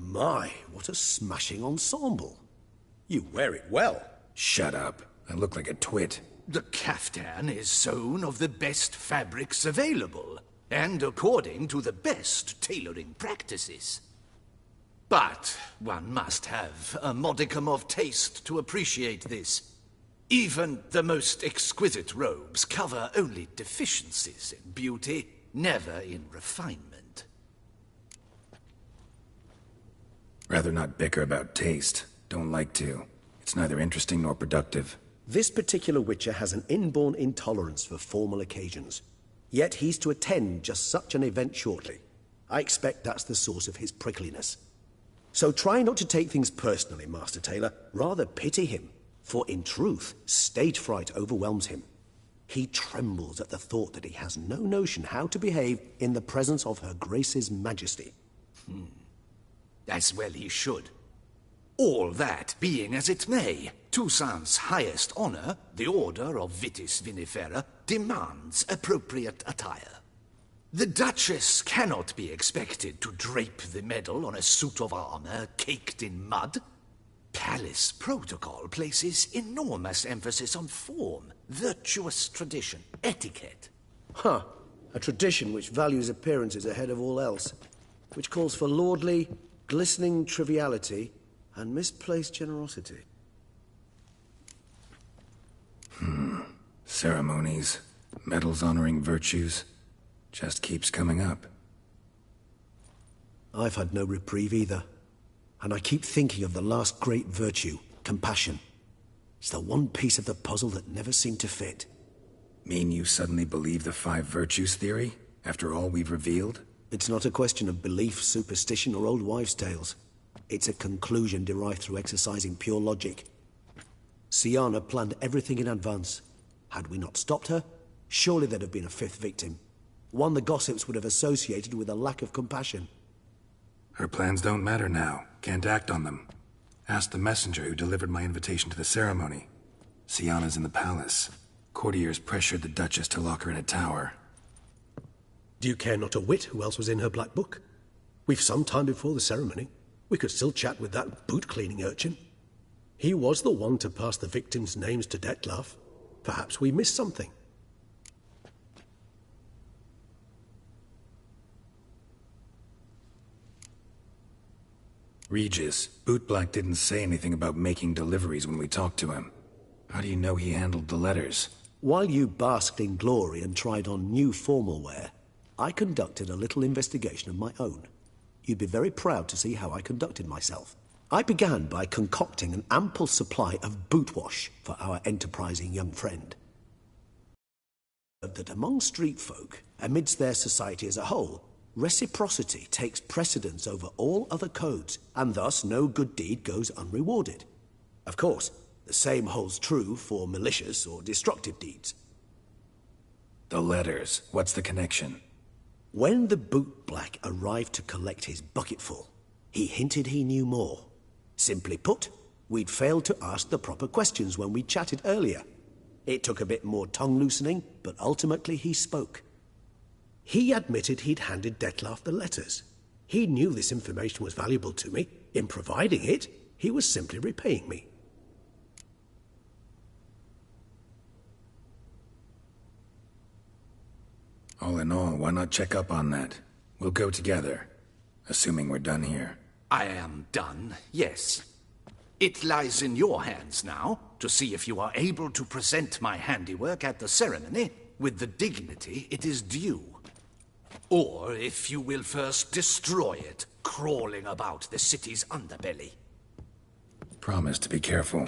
My, what a smashing ensemble. You wear it well. Shut up. I look like a twit. The caftan is sewn of the best fabrics available, and according to the best tailoring practices. But one must have a modicum of taste to appreciate this. Even the most exquisite robes cover only deficiencies in beauty, never in refinement. Rather not bicker about taste. Don't like to. It's neither interesting nor productive. This particular Witcher has an inborn intolerance for formal occasions. Yet he's to attend just such an event shortly. I expect that's the source of his prickliness. So try not to take things personally, Master Tailor. Rather pity him. For in truth, stage fright overwhelms him. He trembles at the thought that he has no notion how to behave in the presence of Her Grace's Majesty. As well he should. All that being as it may, Toussaint's highest honor, the Order of Vitis Vinifera, demands appropriate attire. The Duchess cannot be expected to drape the medal on a suit of armor caked in mud. Palace protocol places enormous emphasis on form, virtuous tradition, etiquette. Huh. A tradition which values appearances ahead of all else. Which calls for lordly, glistening triviality and misplaced generosity. Ceremonies, medals honoring virtues, just keeps coming up. I've had no reprieve either. And I keep thinking of the last great virtue, compassion. It's the one piece of the puzzle that never seemed to fit. Mean you suddenly believe the 5 virtues theory, after all we've revealed? It's not a question of belief, superstition, or old wives' tales. It's a conclusion derived through exercising pure logic. Syanna planned everything in advance. Had we not stopped her, surely there'd have been a 5th victim. One the gossips would have associated with a lack of compassion. Her plans don't matter now. Can't act on them. Ask the messenger who delivered my invitation to the ceremony. Syanna's in the palace. Courtiers pressured the Duchess to lock her in a tower. Do you care not a whit who else was in her black book? We've some time before the ceremony. We could still chat with that boot-cleaning urchin. He was the one to pass the victims' names to Dettlaff. Perhaps we missed something. Regis, Bootblack didn't say anything about making deliveries when we talked to him. How do you know he handled the letters? While you basked in glory and tried on new formal wear, I conducted a little investigation of my own. You'd be very proud to see how I conducted myself. I began by concocting an ample supply of boot wash for our enterprising young friend. That among street folk, amidst their society as a whole, reciprocity takes precedence over all other codes, and thus no good deed goes unrewarded. Of course, the same holds true for malicious or destructive deeds. The letters, what's the connection? When the bootblack arrived to collect his bucketful, he hinted he knew more. Simply put, we'd failed to ask the proper questions when we chatted earlier. It took a bit more tongue-loosening, but ultimately he spoke. He admitted he'd handed Dettlaff the letters. He knew this information was valuable to me. In providing it, he was simply repaying me. All in all, why not check up on that? We'll go together, assuming we're done here. I am done, yes. It lies in your hands now to see if you are able to present my handiwork at the ceremony with the dignity it is due. Or if you will first destroy it, crawling about the city's underbelly. Promise to be careful.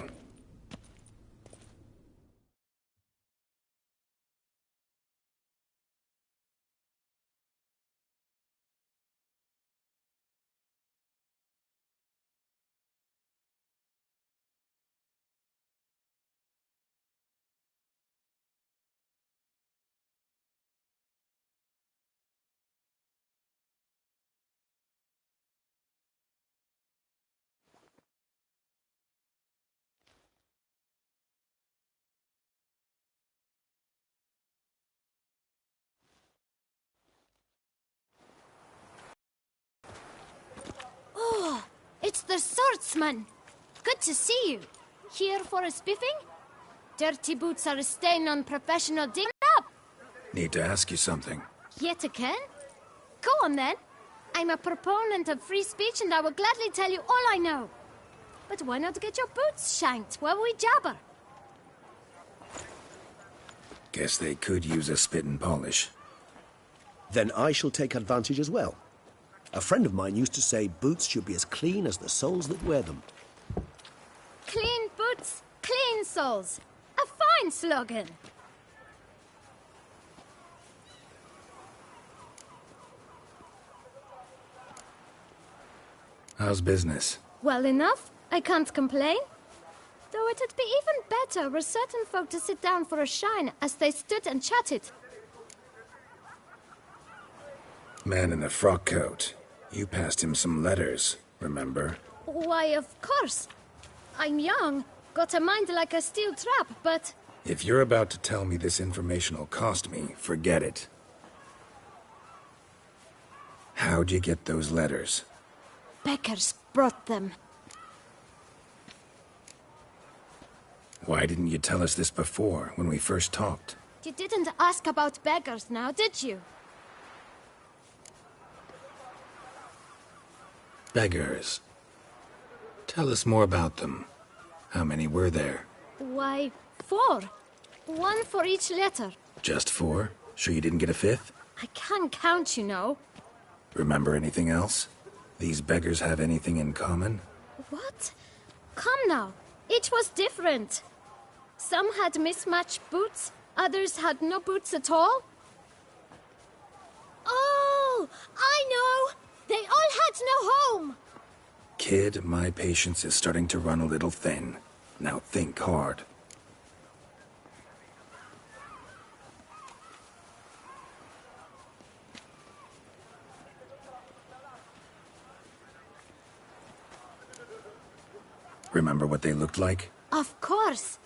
It's the swordsman. Good to see you. Here for a spiffing? Dirty boots are a stain on professional dig up. Need to ask you something. Yet again? Go on then. I'm a proponent of free speech and I will gladly tell you all I know. But why not get your boots shanked while we jabber? Guess they could use a spit and polish. Then I shall take advantage as well. A friend of mine used to say boots should be as clean as the soles that wear them. Clean boots, clean soles. A fine slogan. How's business? Well enough. I can't complain. Though it'd be even better were certain folk to sit down for a shine as they stood and chatted. Man in the frock coat. You passed him some letters, remember? Why, of course. I'm young, got a mind like a steel trap, but... If you're about to tell me this information will cost me, forget it. How'd you get those letters? Beggars brought them. Why didn't you tell us this before, when we first talked? You didn't ask about beggars now, did you? Beggars. Tell us more about them. How many were there? Why, 4. 1 for each letter. Just 4? Sure you didn't get a 5th? I can't count, you know. Remember anything else? These beggars have anything in common? What? Come now. Each was different. Some had mismatched boots, others had no boots at all. Oh, I know! They all had no home! Kid, my patience is starting to run a little thin. Now think hard. Remember what they looked like? Of course.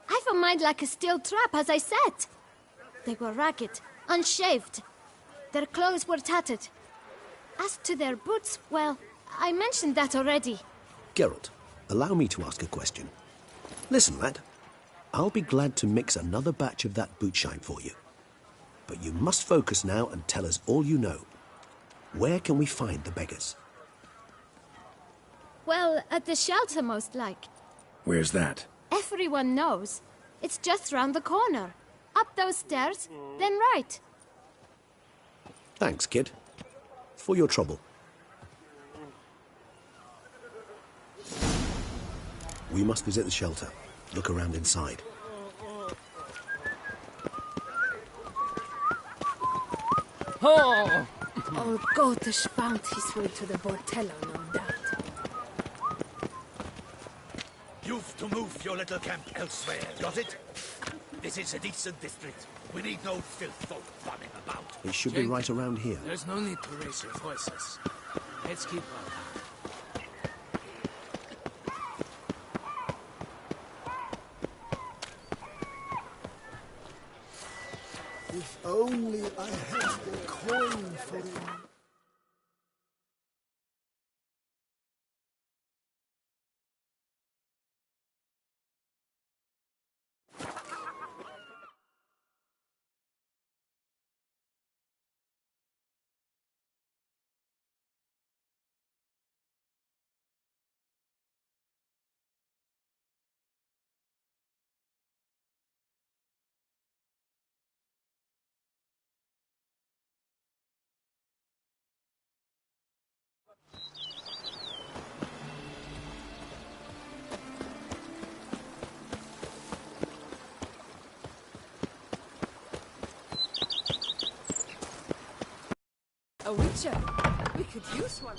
I've a mind like a steel trap, as I said. They were ragged, unshaved. Their clothes were tattered. As to their boots, well, I mentioned that already. Geralt, allow me to ask a question. Listen, lad. I'll be glad to mix another batch of that boot shine for you. But you must focus now and tell us all you know. Where can we find the beggars? Well, at the shelter, most like. Where's that? Everyone knows. It's just round the corner. Up those stairs, then right. Thanks, kid. For your trouble. We must visit the shelter. Look around inside. Oh! Old Gotish found his way to the Bordello, no doubt. You've to move your little camp elsewhere, got it? This is a decent district. We need no filth folk running about. It should be right around here. There's no need to raise your voices. Let's keep on. If only I had the coin for him. A witcher. We could use one.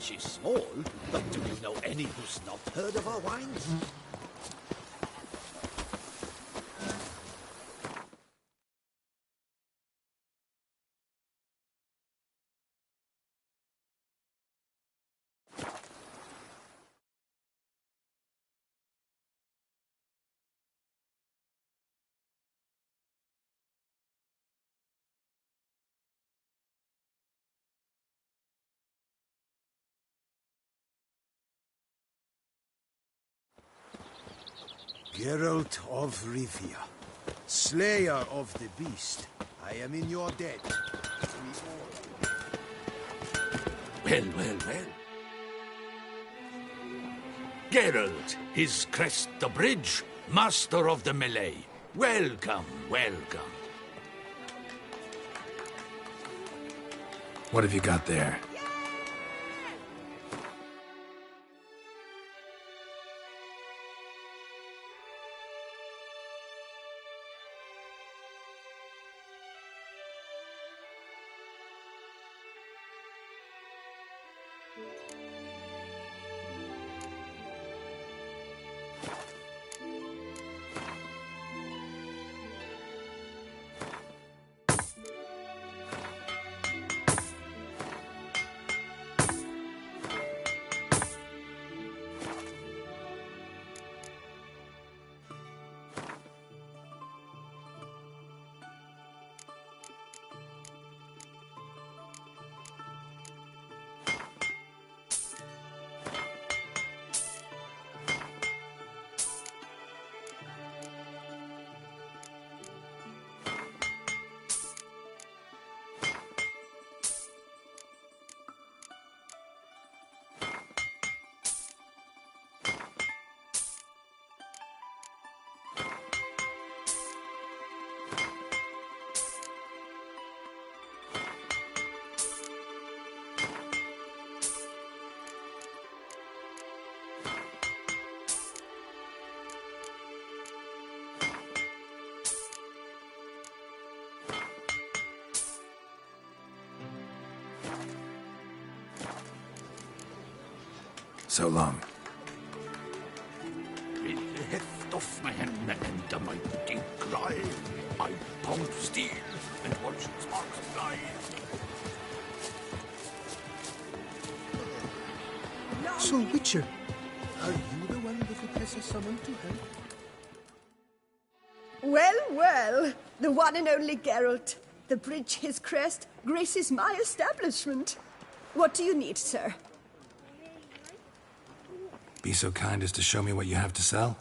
She's small, but do you know any who's not heard of our wines? Geralt of Rivia, Slayer of the Beast, I am in your debt. Well, well, well. Geralt, his crest the bridge, master of the melee. Welcome, welcome. What have you got there? So long. With the heft of my hand and a mighty cry, I pound steel and watch sparks fly. So, Witcher, are you the one that the Professor summoned to help? Well, well, the one and only Geralt. The bridge his crest graces my establishment. What do you need, sir? Be so kind as to show me what you have to sell?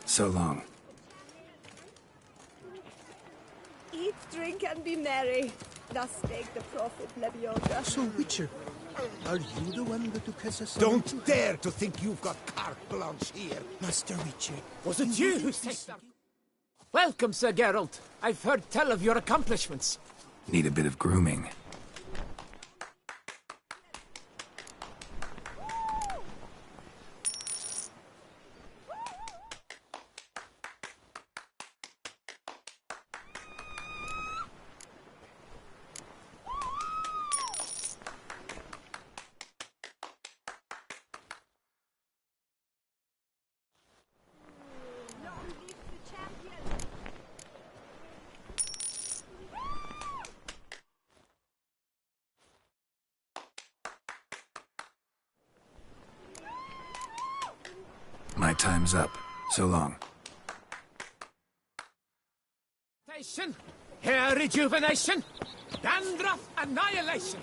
So long. Eat, drink, and be merry. Thus spake the prophet Lebioda. So, Witcher, are you the one that the Professor summoned? Don't dare to think you've got carte blanche here, Master Witcher. Was it you who said that? Welcome, Sir Geralt. I've heard tell of your accomplishments. Need a bit of grooming. My time's up. So long. Regeneration, hair rejuvenation, dandruff annihilation.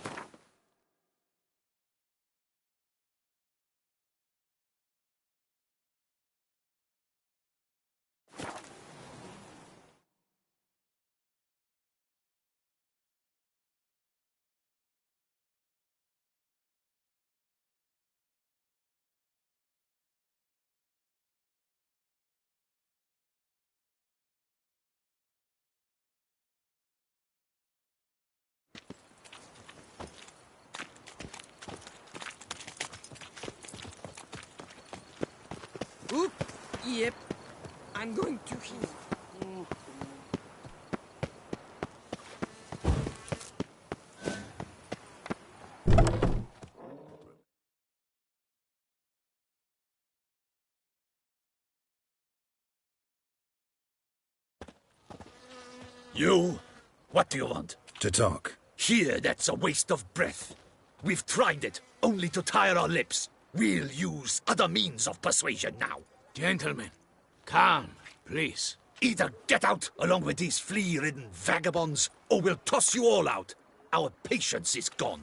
Oop! Yep. I'm going to heal. You? What do you want? To talk. Here, that's a waste of breath. We've tried it, only to tire our lips. We'll use other means of persuasion now. Gentlemen, calm, please. Either get out along with these flea-ridden vagabonds, or we'll toss you all out. Our patience is gone.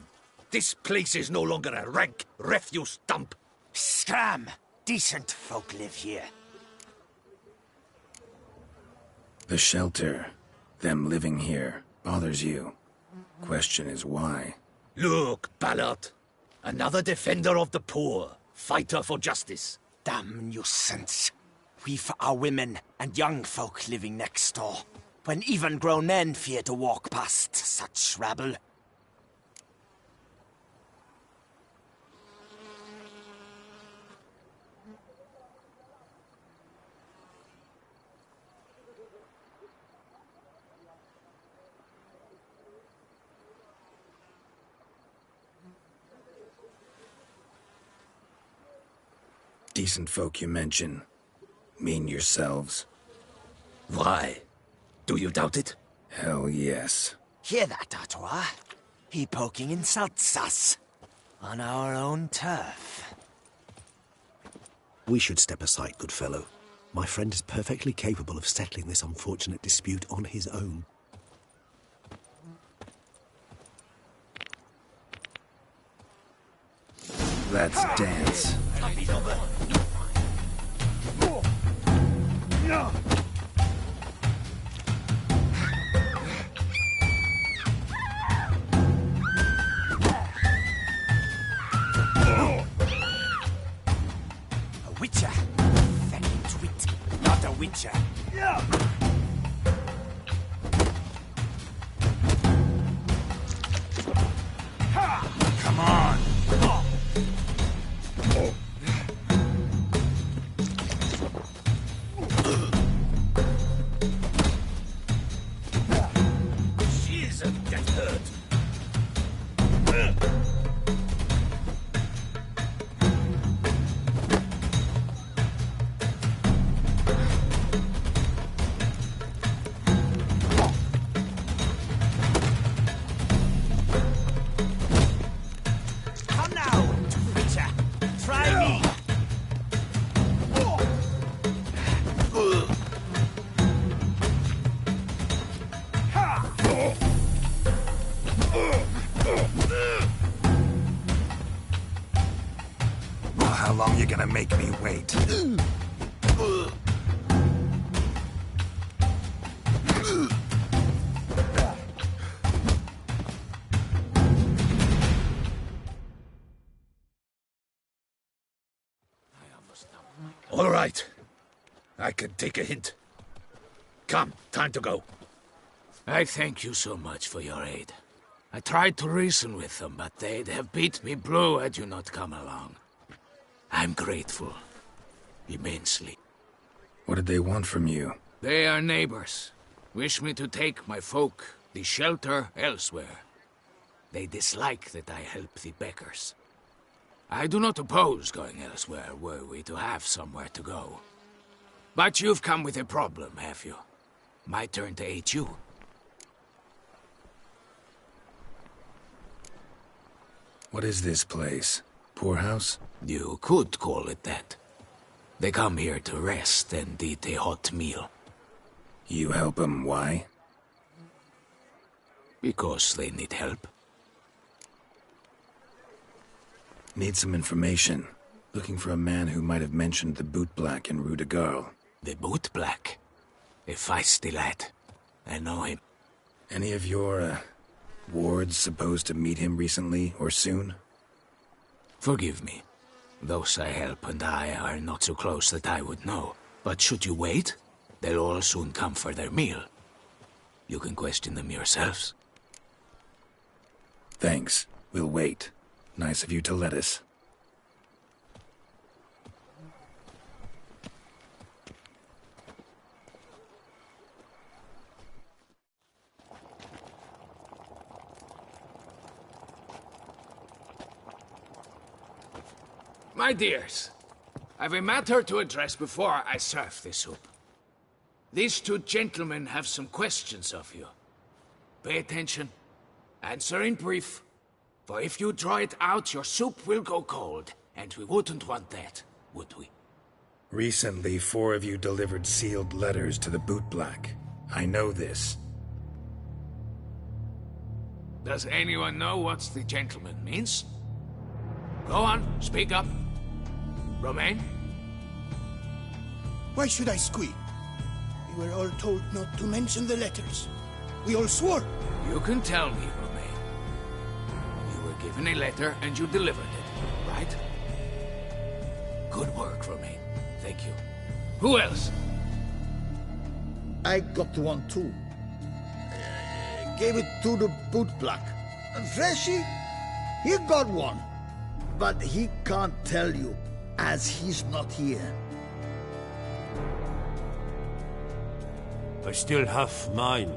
This place is no longer a rank refuse dump. Scram! Decent folk live here. The shelter, them living here, bothers you. Question is why? Look, Ballard. Another defender of the poor. Fighter for justice. Damn nuisance. We've our women and young folk living next door, when even grown men fear to walk past such rabble. Decent folk you mention. Mean yourselves. Why? Do you doubt it? Hell yes. Hear that, Artois? He poking insults us. On our own turf. We should step aside, good fellow. My friend is perfectly capable of settling this unfortunate dispute on his own. Let's dance. A witcher. Fucking twit. Not a witcher. Come on! She isn't get hurt. Come now, witcher. Try me. Well, how long you gonna make me wait? All right. I can take a hint. Come, time to go. I thank you so much for your aid. I tried to reason with them, but they'd have beat me blue had you not come along. I'm grateful. Immensely. What did they want from you? They are neighbors. Wish me to take my folk, the shelter, elsewhere. They dislike that I help the beggars. I do not oppose going elsewhere, were we to have somewhere to go. But you've come with a problem, have you? My turn to aid you. What is this place? Poorhouse? You could call it that. They come here to rest and eat a hot meal. You help 'em, why? Because they need help. Need some information. Looking for a man who might have mentioned the bootblack in Rue de Garl. The bootblack? A feisty lad. I know him. Any of your, wards supposed to meet him recently or soon? Forgive me. Those I help and I are not so close that I would know. But should you wait, they'll all soon come for their meal. You can question them yourselves. Thanks. We'll wait. Nice of you to let us. My dears, I've a matter to address before I serve the soup. These two gentlemen have some questions of you. Pay attention. Answer in brief. For if you draw it out, your soup will go cold. And we wouldn't want that, would we? Recently, 4 of you delivered sealed letters to the bootblack. I know this. Does anyone know what the gentleman means? Go on, speak up. Romain? Why should I squeak? We were all told not to mention the letters. We all swore. You can tell me, Romain. You were given a letter and you delivered it, right? Good work, Romain. Thank you. Who else? I got one too. Gave it to the bootblack. Freshy, he got one. But he can't tell you, as he's not here. I still have mine.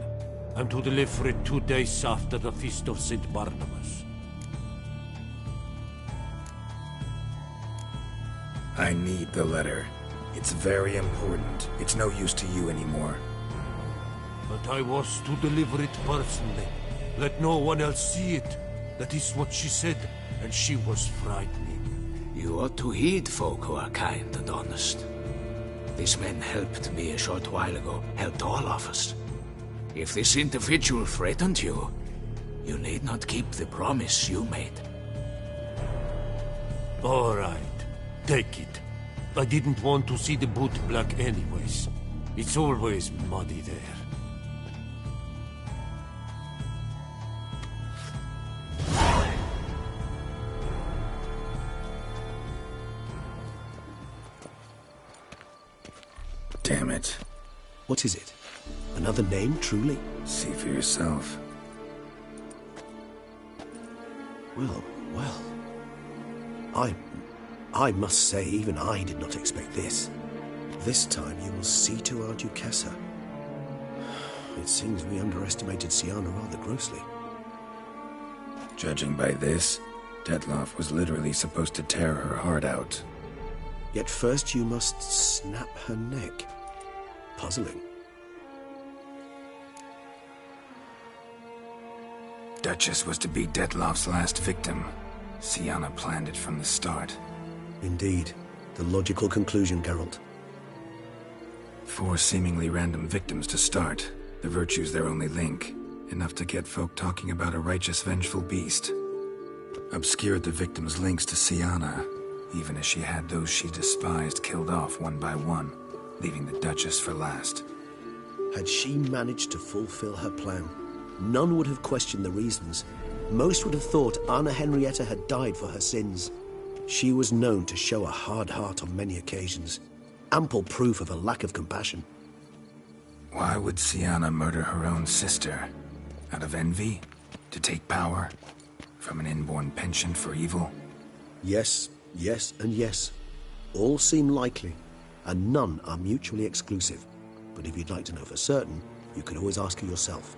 I'm to deliver it 2 days after the Feast of St. Barnabas. I need the letter. It's very important. It's no use to you anymore. But I was to deliver it personally. Let no one else see it. That is what she said, and she was frightening. You ought to heed folk who are kind and honest. These men helped me a short while ago, helped all of us. If this individual threatened you, you need not keep the promise you made. All right, take it. I didn't want to see the bootblack anyways. It's always muddy there. Damn it. What is it? Another name, truly? See for yourself. Well. I must say, even I did not expect this. This time you will see to our Duchessa. It seems we underestimated Siana rather grossly. Judging by this, Detloff was literally supposed to tear her heart out. Yet first you must snap her neck. Puzzling. Duchess was to be Detloff's last victim. Siana planned it from the start. Indeed. The logical conclusion, Geralt. 4 seemingly random victims to start. The virtue's their only link. Enough to get folk talking about a righteous, vengeful beast. Obscured the victims' links to Siana, even as she had those she despised killed off one by one, leaving the Duchess for last. Had she managed to fulfill her plan, none would have questioned the reasons. Most would have thought Anna Henrietta had died for her sins. She was known to show a hard heart on many occasions. Ample proof of a lack of compassion. Why would Siana murder her own sister? Out of envy? To take power? From an inborn penchant for evil? Yes, and yes. All seem likely, and none are mutually exclusive. But if you'd like to know for certain, you could always ask her yourself.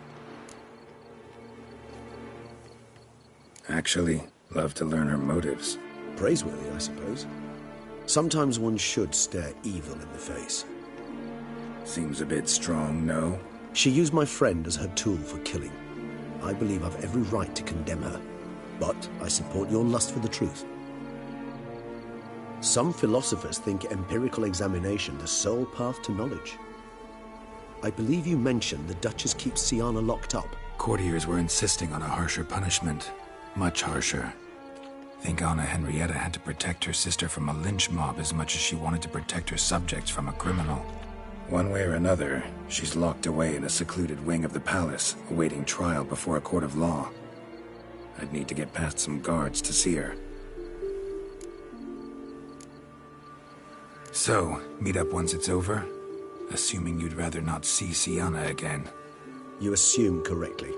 Actually, love to learn her motives. Praiseworthy, I suppose. Sometimes one should stare evil in the face. Seems a bit strong, no? She used my friend as her tool for killing. I believe I've every right to condemn her, but I support your lust for the truth. Some philosophers think empirical examination the sole path to knowledge. I believe you mentioned the Duchess keeps Siana locked up. Courtiers were insisting on a harsher punishment. Much harsher. Think Anna Henrietta had to protect her sister from a lynch mob as much as she wanted to protect her subjects from a criminal. One way or another, she's locked away in a secluded wing of the palace, awaiting trial before a court of law. I'd need to get past some guards to see her. So, meet up once it's over? Assuming you'd rather not see Sienna again. You assume correctly.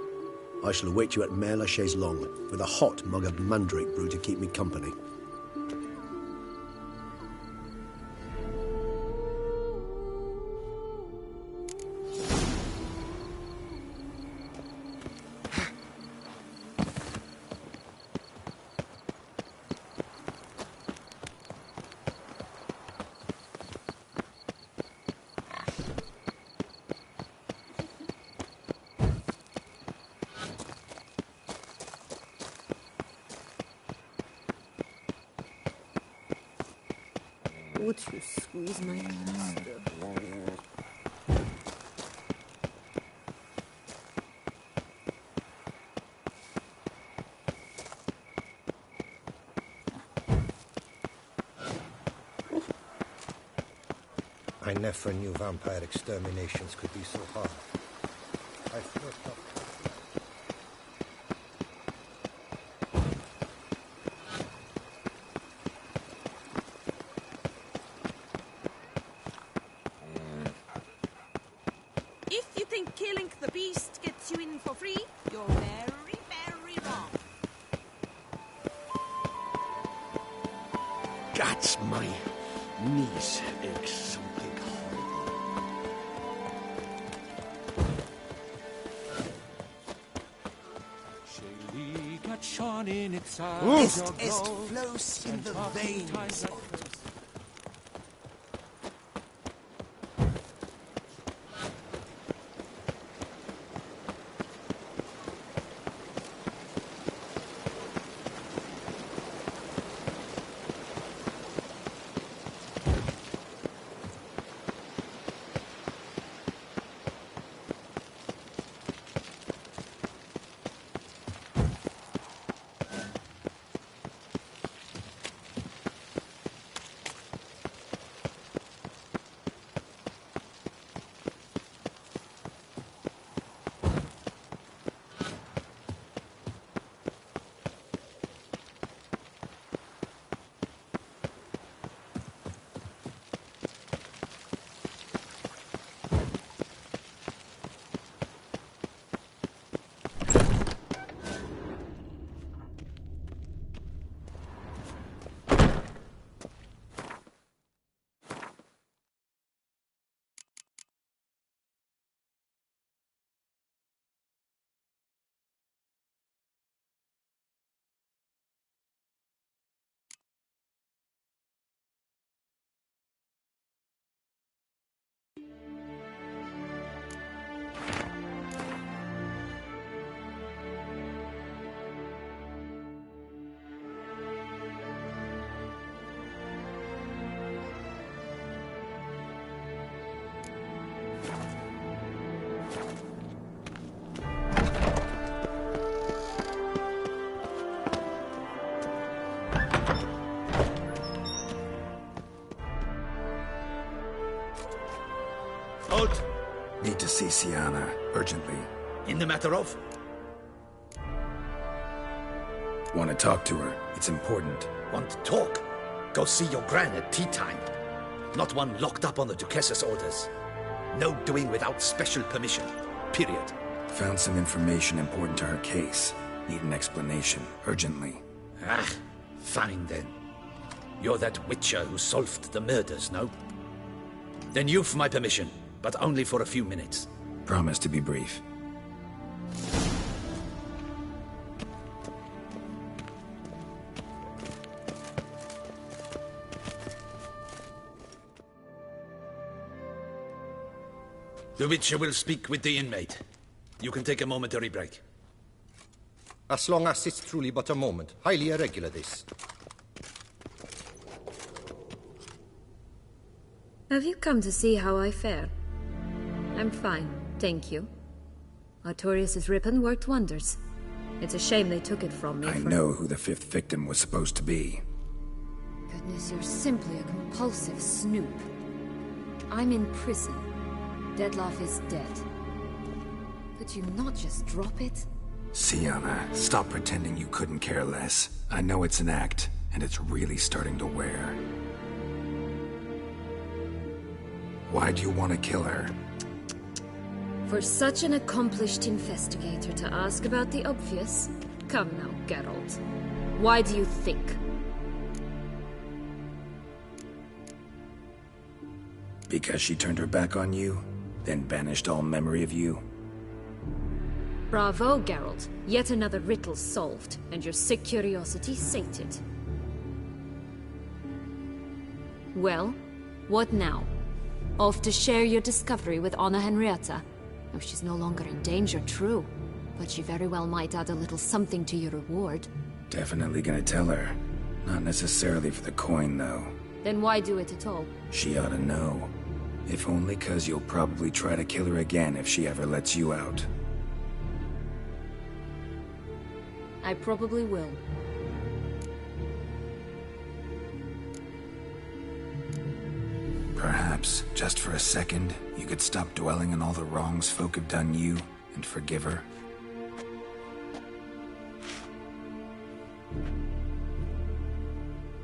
I shall await you at Mère la Chaise-Longue with a hot mug of mandrake brew to keep me company. Would you squeeze my master? I never knew vampire exterminations could be so hard. I've worked up. If you think killing the beast gets you in for free, you're very, very wrong. That's my knees ache something horrible. Ist ist flows in the veins. Halt! Need to see Sienna, urgently. In the matter of? Want to talk to her. It's important. Want to talk? Go see your gran at tea time. Not one locked up on the Duchess's orders. No doing without special permission. Period. Found some information important to her case. Need an explanation, urgently. Ah, fine then. You're that witcher who solved the murders, no? Then you've my permission, but only for a few minutes. Promise to be brief. The Witcher will speak with the inmate. You can take a momentary break. As long as it's truly but a moment. Highly irregular, this. Have you come to see how I fare? I'm fine, thank you. Artorius' ribbon worked wonders. It's a shame they took it from me. I know who the 5th victim was supposed to be. Goodness, you're simply a compulsive snoop. I'm in prison. Dettlaff is dead. Could you not just drop it? Sienna, stop pretending you couldn't care less. I know it's an act, and it's really starting to wear. Why do you want to kill her? For such an accomplished investigator to ask about the obvious? Come now, Geralt. Why do you think? Because she turned her back on you, then banished all memory of you? Bravo, Geralt. Yet another riddle solved, and your sick curiosity sated. Well, what now? Off to share your discovery with Anna Henrietta? Oh, she's no longer in danger, true. But she very well might add a little something to your reward. Definitely gonna tell her. Not necessarily for the coin, though. Then why do it at all? She ought to know. If only 'cause you'll probably try to kill her again if she ever lets you out. I probably will. Perhaps, just for a second, you could stop dwelling on all the wrongs folk have done you, and forgive her.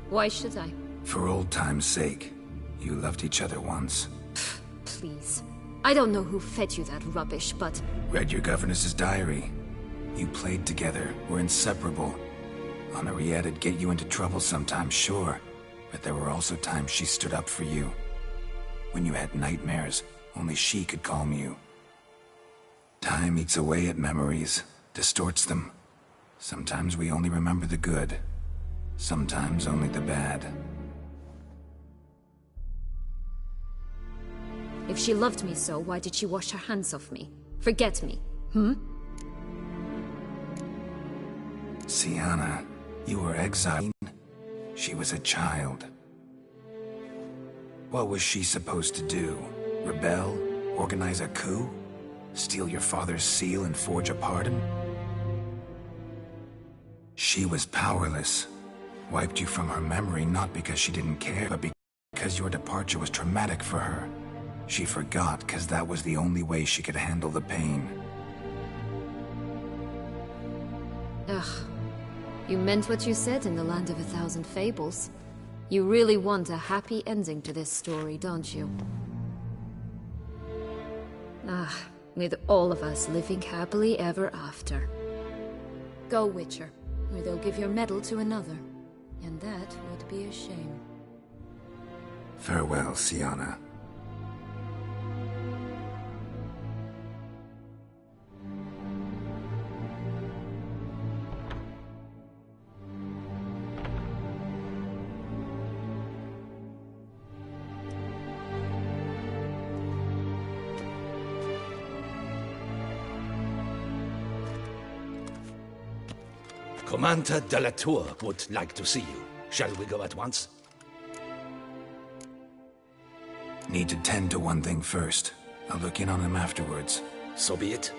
Why should I? For old time's sake. You loved each other once. Please. I don't know who fed you that rubbish, but... Read your governess's diary. You played together, were inseparable. Henriette'd get you into trouble sometimes, sure. But there were also times she stood up for you. When you had nightmares, only she could calm you. Time eats away at memories, distorts them. Sometimes we only remember the good. Sometimes only the bad. If she loved me so, why did she wash her hands off me? Forget me, hmm? Sienna, you were exiled. She was a child. What was she supposed to do? Rebel? Organize a coup? Steal your father's seal and forge a pardon? She was powerless. Wiped you from her memory not because she didn't care, but because your departure was traumatic for her. She forgot because that was the only way she could handle the pain. Ugh. You meant what you said in the Land of a Thousand Fables. You really want a happy ending to this story, don't you? Ah, with all of us living happily ever after. Go, Witcher, or they'll give your medal to another. And that would be a shame. Farewell, Sienna. Commander de la Tour would like to see you. Shall we go at once? Need to tend to one thing first. I'll look in on him afterwards. So be it.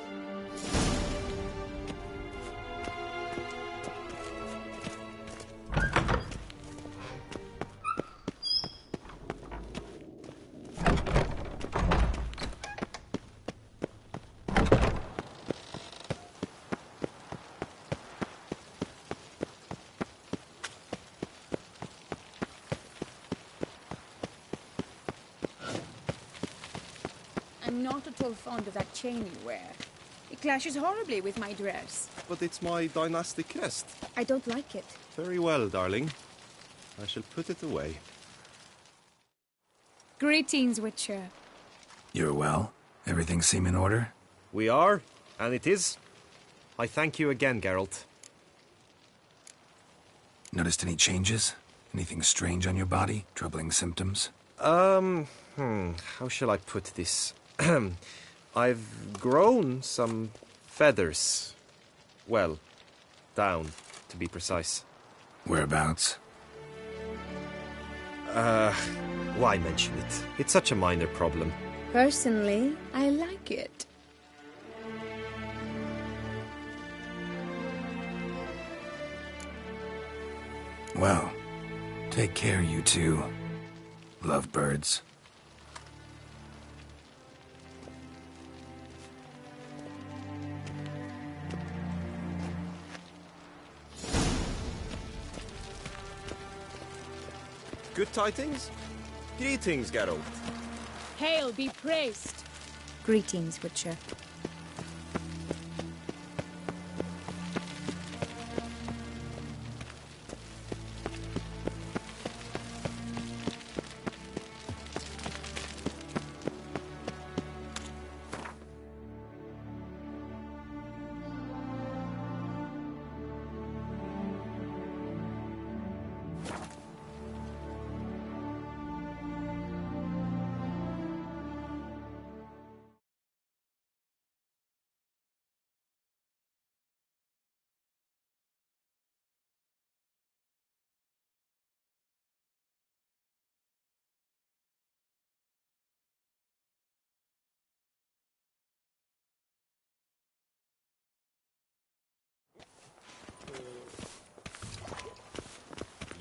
I'm not at all fond of that chain you wear. It clashes horribly with my dress. But it's my dynastic crest. I don't like it. Very well, darling. I shall put it away. Greetings, Witcher. You're well? Everything seem in order? We are, and it is. I thank you again, Geralt. Noticed any changes? Anything strange on your body? Troubling symptoms? How shall I put this? I've grown some feathers. Well, down, to be precise. Whereabouts? Why mention it? It's such a minor problem. Personally, I like it. Well, take care, you two. Lovebirds. Good tidings? Greetings, Geralt. Hail be praised. Greetings, Witcher.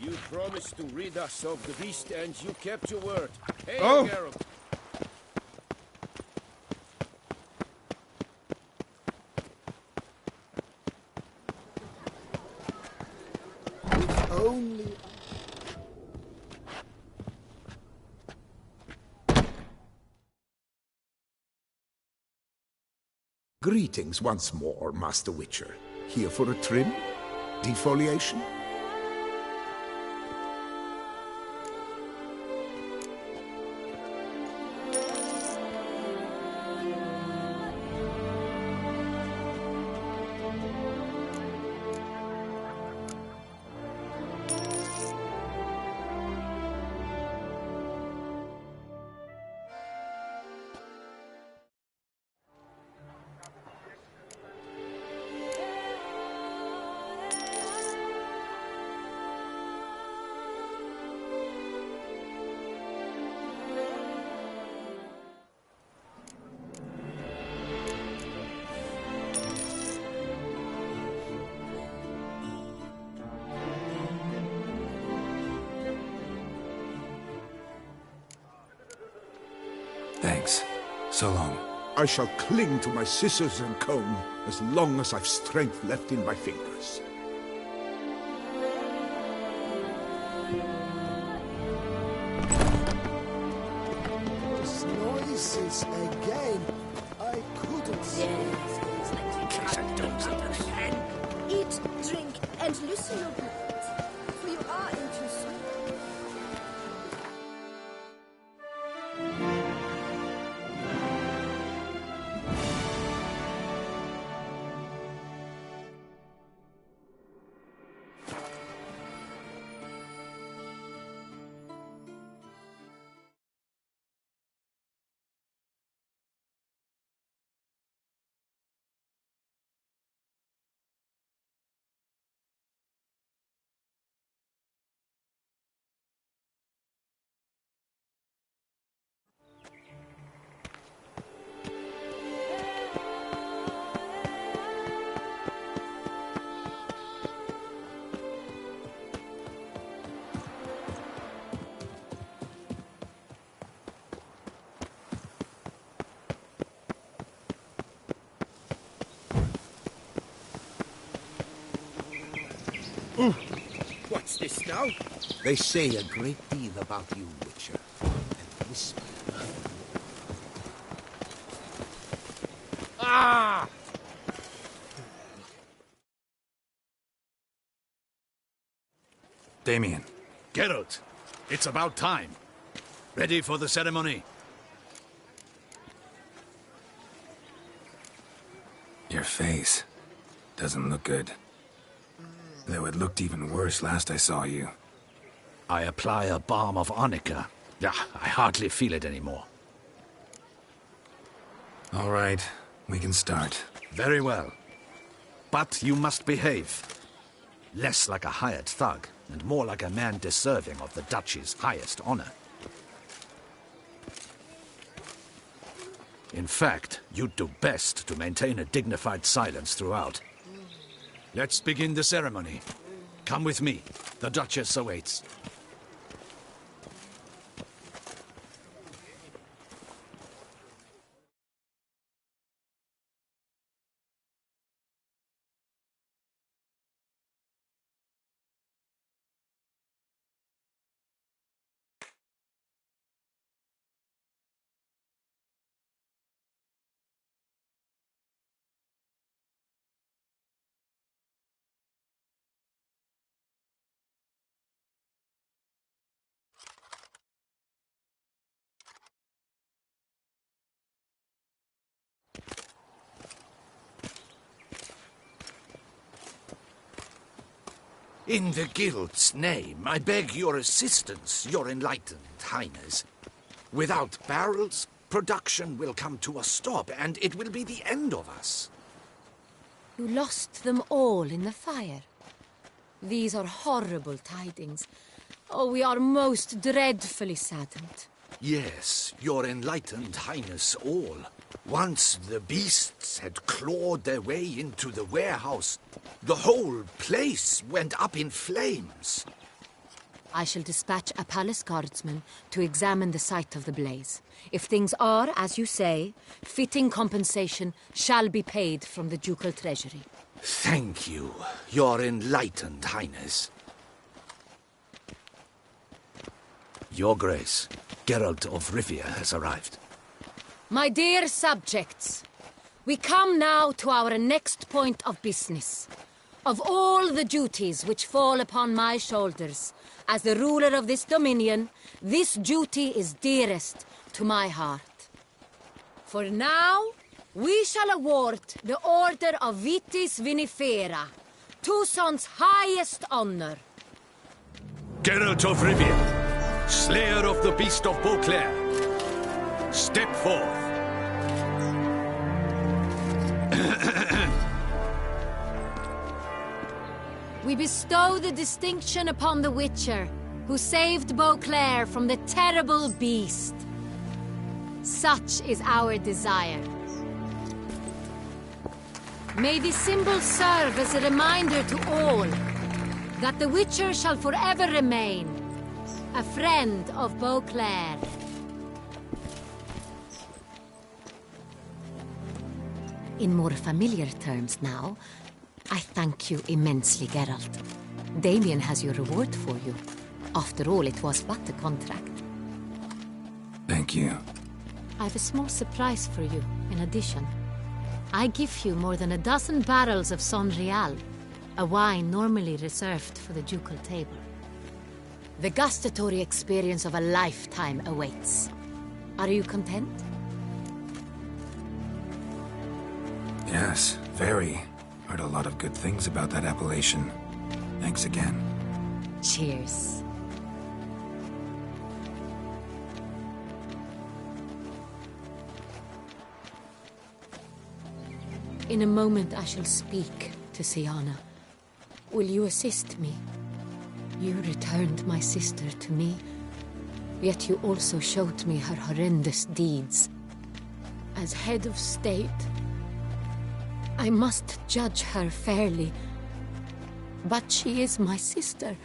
You promised to rid us of the beast, and you kept your word. Hey, Oh! Geralt. Only... Greetings once more, Master Witcher. Here for a trim? Defoliation? Thanks. So long. I shall cling to my scissors and comb as long as I've strength left in my fingers. Those noises again. I couldn't see. Eat, drink, and loosen your blood, for you are in too soon. What's this now? They say a great deal about you, Witcher. And whisper. Ah! Damien. Geralt, it's about time. Ready for the ceremony? Your face doesn't look good. Though it looked even worse last I saw you. I apply a balm of arnica. Yeah, I hardly feel it anymore. All right, we can start. Very well. But you must behave. Less like a hired thug, and more like a man deserving of the Duchy's highest honor. In fact, you'd do best to maintain a dignified silence throughout. Let's begin the ceremony. Come with me. The Duchess awaits. In the Guild's name, I beg your assistance, your enlightened highness. Without barrels, production will come to a stop, and it will be the end of us. You lost them all in the fire. These are horrible tidings. Oh, we are most dreadfully saddened. Yes, your enlightened highness all. Once the beasts had clawed their way into the warehouse, the whole place went up in flames. I shall dispatch a palace guardsman to examine the site of the blaze. If things are, as you say, fitting compensation shall be paid from the ducal treasury. Thank you, your enlightened highness. Your Grace, Geralt of Rivia has arrived. My dear subjects, we come now to our next point of business. Of all the duties which fall upon my shoulders, as the ruler of this dominion, this duty is dearest to my heart. For now, we shall award the Order of Vitis Vinifera, Tucson's highest honor. Geralt of Rivia, slayer of the beast of Beauclair, step forth. We bestow the distinction upon the Witcher, who saved Beauclair from the terrible beast. Such is our desire. May this symbol serve as a reminder to all that the Witcher shall forever remain a friend of Beauclair. In more familiar terms now, I thank you immensely, Geralt. Damien has your reward for you. After all, it was but a contract. Thank you. I have a small surprise for you, in addition. I give you more than a dozen barrels of Son Real, a wine normally reserved for the ducal table. The gustatory experience of a lifetime awaits. Are you content? Yes, very. Heard a lot of good things about that appellation. Thanks again. Cheers. In a moment I shall speak to Siana. Will you assist me? You returned my sister to me, yet you also showed me her horrendous deeds. As head of state, I must judge her fairly, but she is my sister.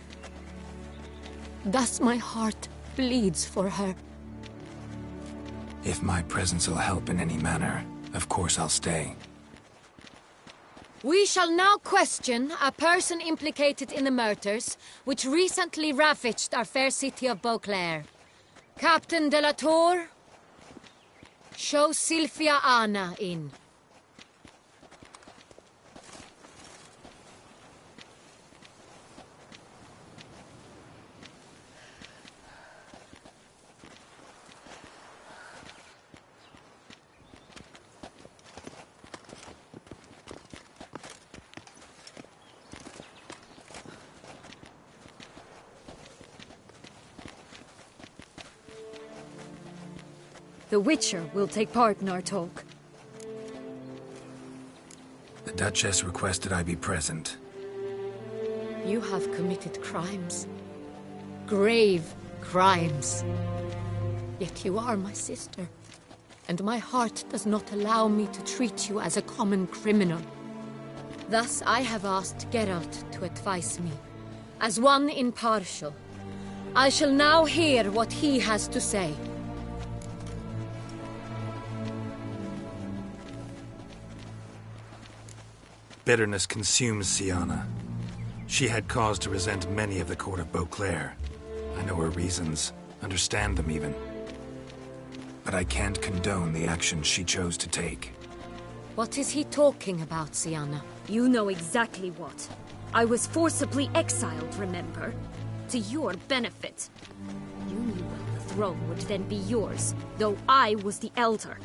Thus my heart bleeds for her. If my presence will help in any manner, of course I'll stay. We shall now question a person implicated in the murders which recently ravaged our fair city of Beauclair. Captain de la Tour, show Sylvia Anna in. The Witcher will take part in our talk. The Duchess requested I be present. You have committed crimes. Grave crimes. Yet you are my sister, and my heart does not allow me to treat you as a common criminal. Thus I have asked Geralt to advise me, as one impartial. I shall now hear what he has to say. Bitterness consumes Siana. She had cause to resent many of the court of Beauclair. I know her reasons, understand them even. But I can't condone the actions she chose to take. What is he talking about, Siana? You know exactly what. I was forcibly exiled, remember? To your benefit. You knew well the throne would then be yours, though I was the elder.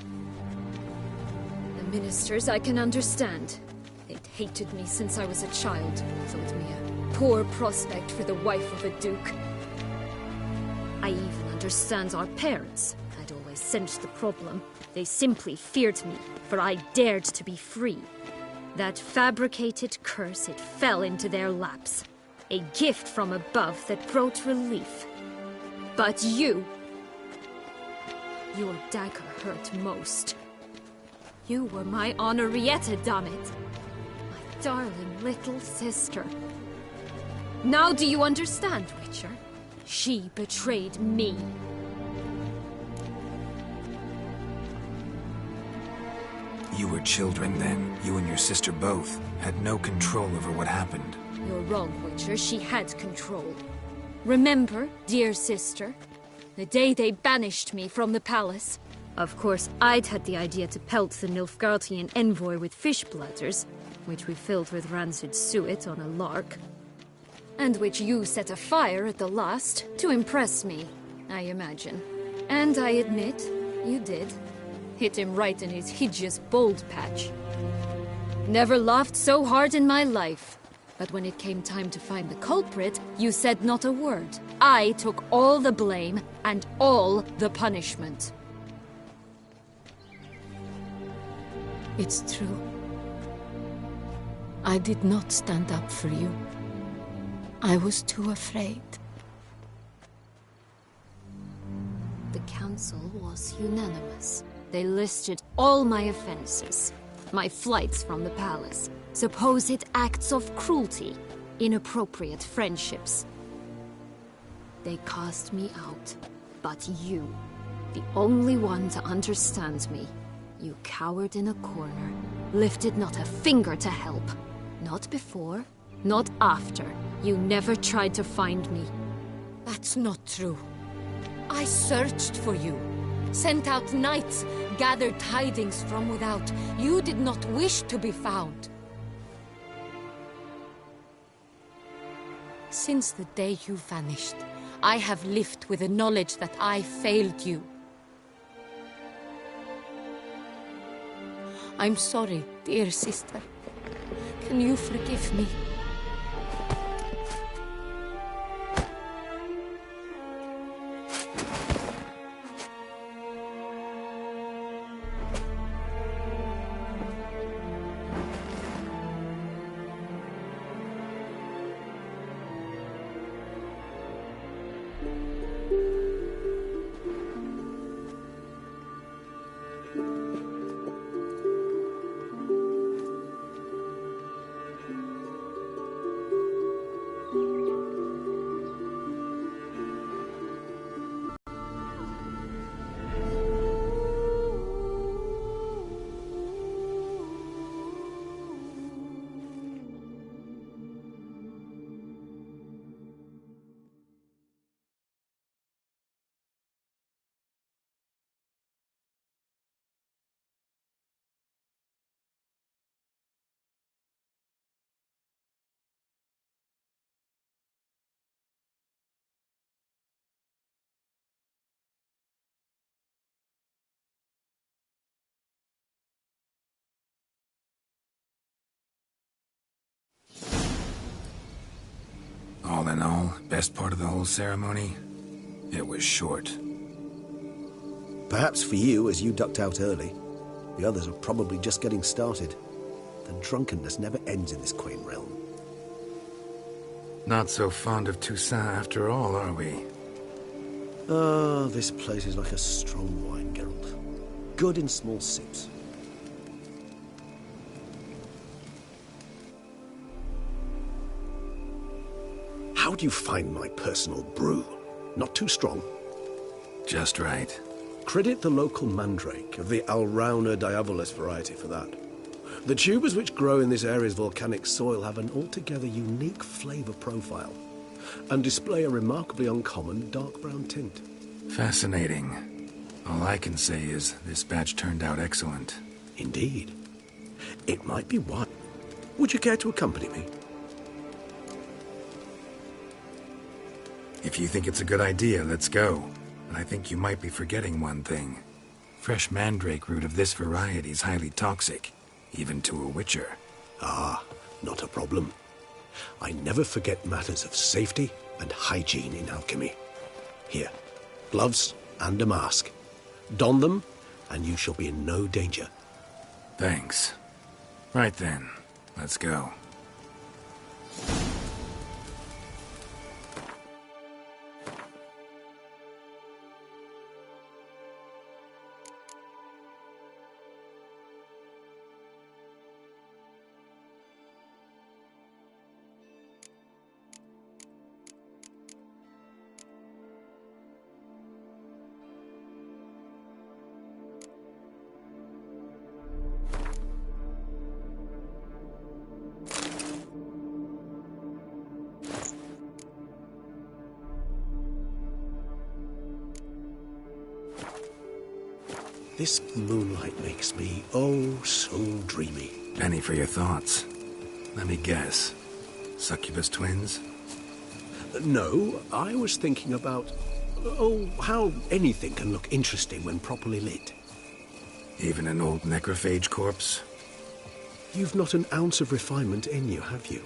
The ministers I can understand. They'd hated me since I was a child, thought me a poor prospect for the wife of a duke. I even understand our parents. I'd always sensed the problem. They simply feared me, for I dared to be free. That fabricated curse, it fell into their laps. A gift from above that brought relief. But you... your dagger hurt most. You were my Henrietta, damn it. My darling little sister. Now do you understand, Witcher? She betrayed me. You were children then. You and your sister both had no control over what happened. You're wrong, Witcher. She had control. Remember, dear sister, the day they banished me from the palace? Of course, I'd had the idea to pelt the Nilfgaardian envoy with fish bladders, which we filled with rancid suet on a lark. And which you set afire at the last, to impress me, I imagine. And I admit, you did. Hit him right in his hideous bald patch. Never laughed so hard in my life. But when it came time to find the culprit, you said not a word. I took all the blame and all the punishment. It's true. I did not stand up for you. I was too afraid. The council was unanimous. They listed all my offenses. My flights from the palace, supposed acts of cruelty, inappropriate friendships. They cast me out. But you, the only one to understand me, you cowered in a corner, lifted not a finger to help. Not before, not after. You never tried to find me. That's not true. I searched for you. Sent out knights, gathered tidings from without. You did not wish to be found. Since the day you vanished, I have lived with the knowledge that I failed you. I'm sorry, dear sister. Can you forgive me? All in all, best part of the whole ceremony? It was short. Perhaps for you, as you ducked out early. The others are probably just getting started. The drunkenness never ends in this quaint realm. Not so fond of Toussaint after all, are we? Ah, this place is like a strong wine, Geralt. Good in small sips. How do you find my personal brew? Not too strong? Just right. Credit the local mandrake of the Alrauna diabolus variety for that. The tubers which grow in this area's volcanic soil have an altogether unique flavour profile and display a remarkably uncommon dark brown tint. Fascinating. All I can say is this batch turned out excellent. Indeed. It might be one. Would you care to accompany me? If you think it's a good idea, let's go. But I think you might be forgetting one thing. Fresh mandrake root of this variety is highly toxic, even to a witcher. Ah, not a problem. I never forget matters of safety and hygiene in alchemy. Here, gloves and a mask. Don them, and you shall be in no danger. Thanks. Right then, let's go. This moonlight makes me, oh, so dreamy. Penny for your thoughts. Let me guess. Succubus twins? No, I was thinking about, how anything can look interesting when properly lit. Even an old necrophage corpse? You've not an ounce of refinement in you, have you?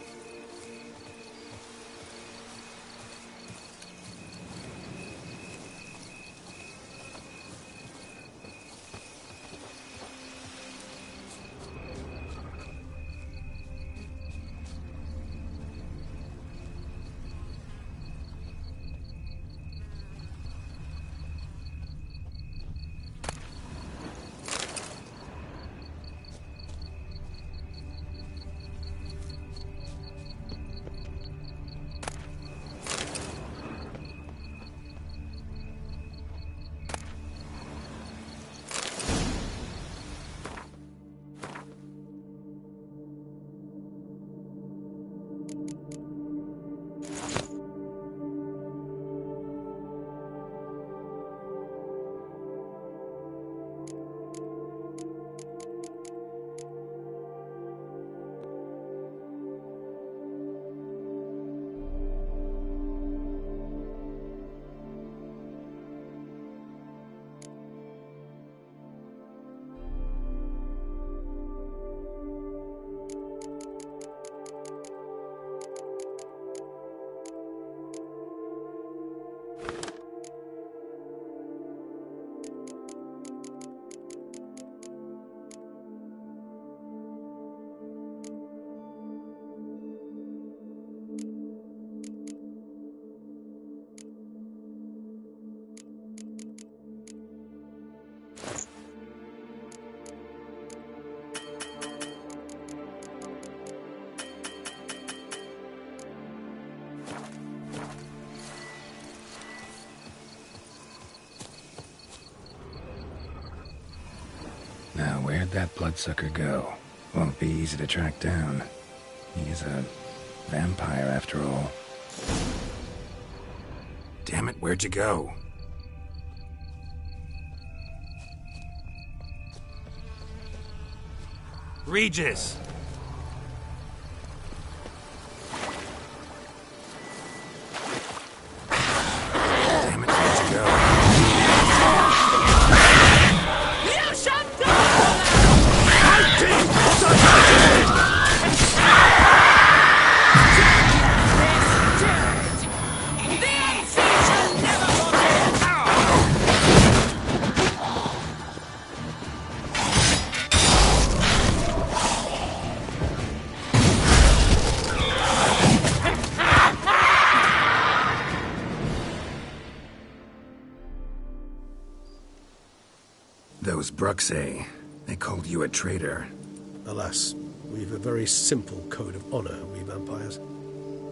Now, where'd that bloodsucker go? Won't be easy to track down. He's a vampire, after all. Damn it, where'd you go? Regis! Damn it, where'd you go? Those Bruxay, they called you a traitor. Alas, we've a very simple code of honor, we vampires.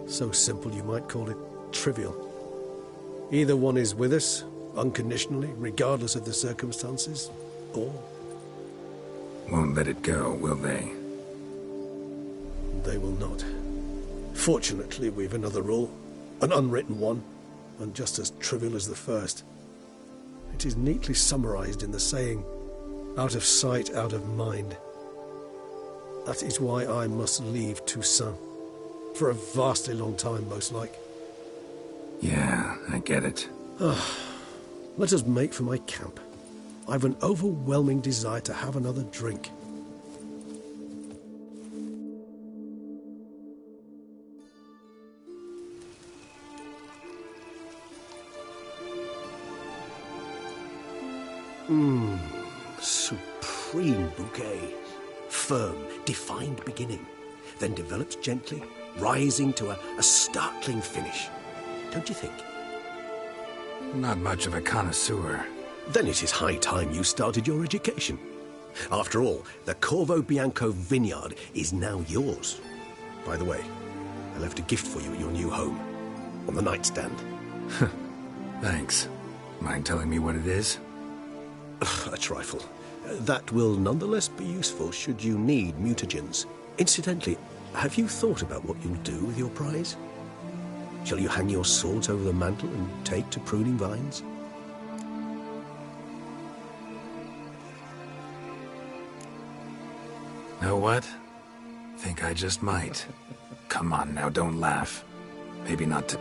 So simple you might call it not trivial. Either one is with us, unconditionally, regardless of the circumstances, or... Won't let it go, will they? They will not. Fortunately, we've another rule, an unwritten one, and just as trivial as the first. It is neatly summarized in the saying, out of sight, out of mind. That is why I must leave Toussaint. For a vastly long time, most like. Yeah, I get it. Let us make for my camp. I've an overwhelming desire to have another drink. Supreme bouquet. Firm, defined beginning, then develops gently, rising to a startling finish. Don't you think? Not much of a connoisseur. Then it is high time you started your education. After all, the Corvo Bianco vineyard is now yours. By the way, I left a gift for you at your new home, on the nightstand. Thanks. Mind telling me what it is? A trifle. That will nonetheless be useful should you need mutagens. Incidentally, have you thought about what you'll do with your prize? Shall you hang your swords over the mantle and take to pruning vines? Know what? Think I just might. Come on now, don't laugh. Maybe not to